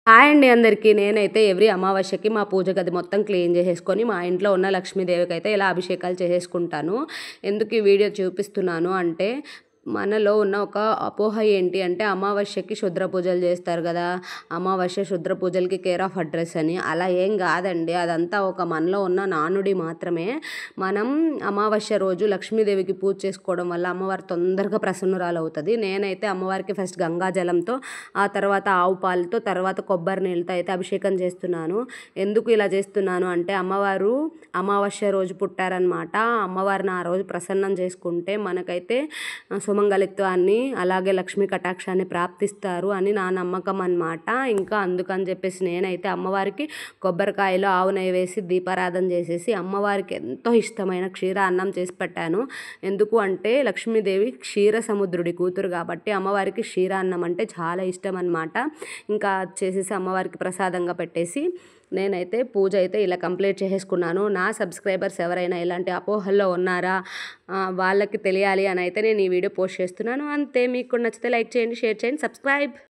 Hi అండి అందరికీ. నేనైతే ఎవ్రీ అమావాస్యకి మా పూజ గది మొత్తం క్లీన్ చేసేసుకొని మా ఇంట్లో ఉన్న లక్ష్మీదేవికి అయితే ఇలా అభిషేకాలు చేసేసుకుంటాను. ఎందుకు ఈ వీడియో చూపిస్తున్నాను అంటే, మనలో ఉన్న ఒక అపోహ ఏంటి అంటే అమావాస్యకి క్షుద్ర పూజలు చేస్తారు కదా, అమావాస్య క్షుద్ర పూజలకి కేర్ ఆఫ్ అడ్రస్ అని. అలా ఏం కాదండి, అదంతా ఒక మనలో ఉన్న నానుడి మాత్రమే. మనం అమావాస్య రోజు లక్ష్మీదేవికి పూజ చేసుకోవడం వల్ల అమ్మవారు తొందరగా ప్రసన్నురాలు అవుతుంది. నేనైతే అమ్మవారికి ఫస్ట్ గంగాజలంతో, ఆ తర్వాత ఆవు పాలతో, తర్వాత కొబ్బరి నీళ్ళతో అయితే అభిషేకం చేస్తున్నాను. ఎందుకు ఇలా చేస్తున్నాను అంటే, అమ్మవారు అమావాస్య రోజు పుట్టారనమాట. అమ్మవారిని ఆ రోజు ప్రసన్నం చేసుకుంటే మనకైతే సుమంగళిత్వాన్ని అలాగే లక్ష్మీ కటాక్షాన్ని ప్రాప్తిస్తారు అని నా నమ్మకం అన్నమాట. ఇంకా అందుకని చెప్పేసి నేనైతే అమ్మవారికి కొబ్బరికాయలో ఆవు నెయ్యి వేసి దీపారాధన చేసేసి అమ్మవారికి ఎంతో ఇష్టమైన క్షీర అన్నం చేసి పెట్టాను. ఎందుకు అంటే లక్ష్మీదేవి క్షీర సముద్రుడి కూతురు కాబట్టి అమ్మవారికి క్షీర అన్నం అంటే చాలా ఇష్టం అన్నమాట. ఇంకా చేసేసి అమ్మవారికి ప్రసాదంగా పెట్టేసి నేనైతే పూజ అయితే ఇలా కంప్లీట్ చేసేసుకున్నాను. నా సబ్స్క్రైబర్స్ ఎవరైనా ఇలాంటి అపోహల్లో ఉన్నారా, వాళ్ళకి తెలియాలి అని అయితే నేను ఈ వీడియో పోస్ట్ చేస్తున్నాను. అంతే. మీకు నచ్చితే లైక్ చేయండి, షేర్ చేయండి, సబ్స్క్రైబ్.